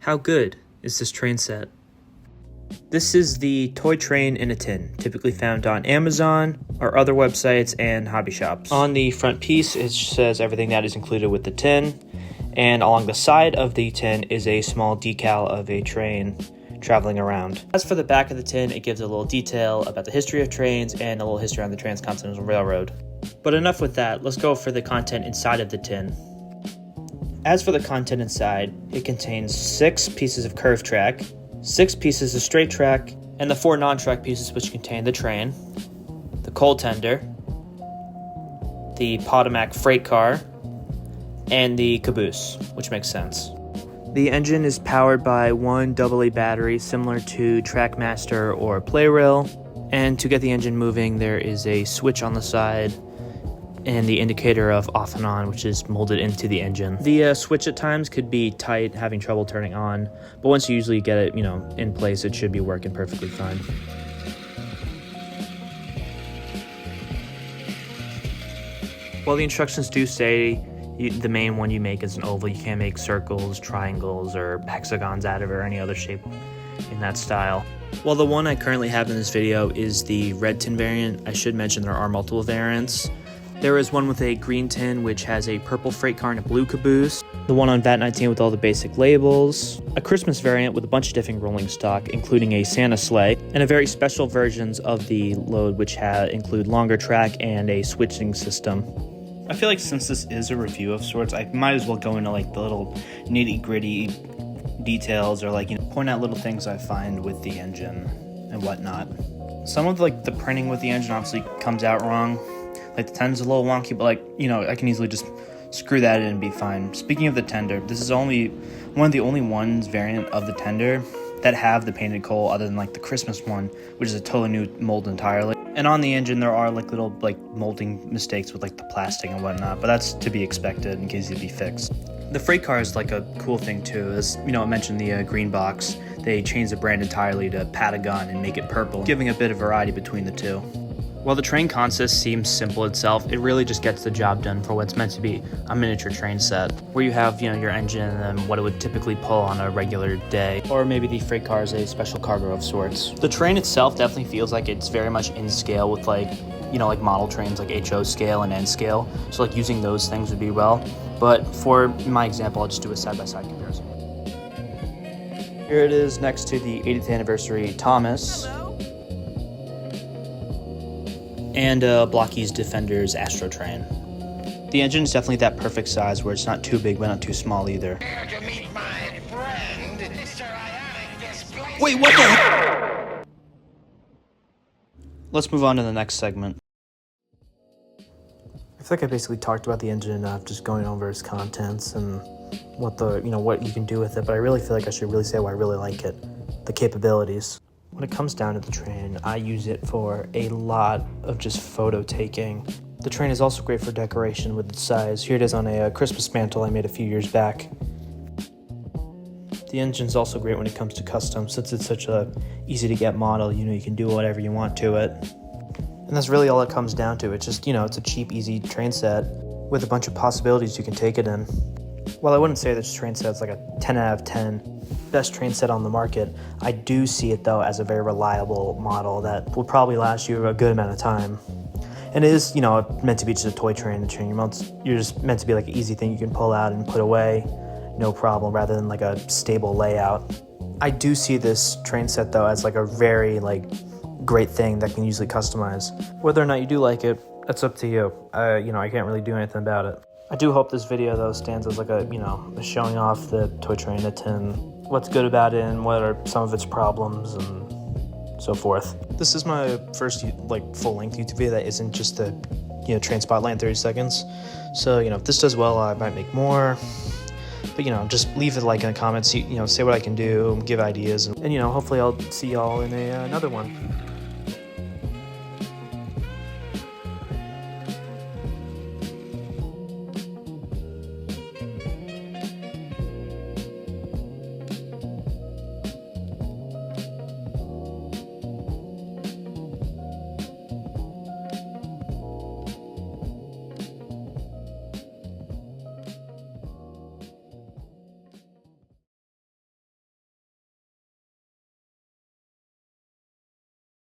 How good is this train set? This is the toy train in a tin, typically found on Amazon or other websites and hobby shops. On the front piece, it says everything that is included with the tin, and along the side of the tin is a small decal of a train traveling around. As for the back of the tin, it gives a little detail about the history of trains and a little history on the Transcontinental Railroad. But enough with that, let's go for the content inside of the tin. As for the content inside, it contains 6 pieces of curved track, 6 pieces of straight track, and the 4 non-track pieces which contain the train, the coal tender, the Potomac freight car, and the caboose, which makes sense. The engine is powered by one AA battery similar to Trackmaster or Playrail, and to get the engine moving there is a switch on the side and the indicator of off and on, which is molded into the engine. The switch at times could be tight, having trouble turning on, but once you usually get it, in place, it should be working perfectly fine. While the instructions do say the main one you make is an oval, you can't make circles, triangles, or hexagons out of it or any other shape in that style. While the one I currently have in this video is the red tin variant, I should mention there are multiple variants. There is one with a green tin which has a purple freight car and a blue caboose, the one on VAT19 with all the basic labels, a Christmas variant with a bunch of different rolling stock including a Santa sleigh, and a very special versions of the load which include longer track and a switching system. I feel like since this is a review of sorts, I might as well go into the little nitty-gritty details or point out little things I find with the engine and whatnot. Some of the printing with the engine obviously comes out wrong. The tender's a little wonky, but I can easily just screw that in and be fine. Speaking of the tender, this is only one of the only variant of the tender that have the painted coal other than the Christmas one, which is a totally new mold entirely. And on the engine there are little molding mistakes with the plastic and whatnot, but that's to be expected in case it'd be fixed. The freight car is a cool thing too. As I mentioned the green box, they changed the brand entirely to Patagon and make it purple, giving a bit of variety between the two. While the train consist seems simple itself, it really just gets the job done for what's meant to be a miniature train set, where you have, your engine and what it would typically pull on a regular day, or maybe the freight car is a special cargo of sorts. The train itself definitely feels like it's very much in scale with model trains HO scale and N scale, so using those things would be well, but for my example, I'll just do a side-by-side comparison. Here it is next to the 80th anniversary Thomas, and Blockie's Defender's Astro Train. The engine is definitely that perfect size where it's not too big but not too small either. Wait, what the heck? Let's move on to the next segment. I feel like I basically talked about the engine enough, just going over its contents and what you can do with it, but I really feel like I should really say why I really like it, the capabilities. When it comes down to the train, I use it for a lot of just photo taking. The train is also great for decoration with its size. Here it is on a Christmas mantle I made a few years back. The engine's also great when it comes to custom, since it's such a easy to get model, you can do whatever you want to it. And that's really all it comes down to. It's just, it's a cheap, easy train set with a bunch of possibilities you can take it in. While I wouldn't say this train set's a 10 out of 10 best train set on the market, I do see it though as a very reliable model that will probably last you a good amount of time. And it is, meant to be just a toy train. You're just meant to be an easy thing you can pull out and put away, no problem, rather than a stable layout. I do see this train set though as a very great thing that can easily customize. Whether or not you do like it, that's up to you. I can't really do anything about it. I do hope this video though stands as a showing off the toy train in a tin, what's good about it and what are some of its problems and so forth. This is my first full-length YouTube video that isn't just the train spotlight in 30 seconds. So if this does well, I might make more. But just leave it in the comments. Say what I can do, give ideas, and hopefully I'll see y'all in another one.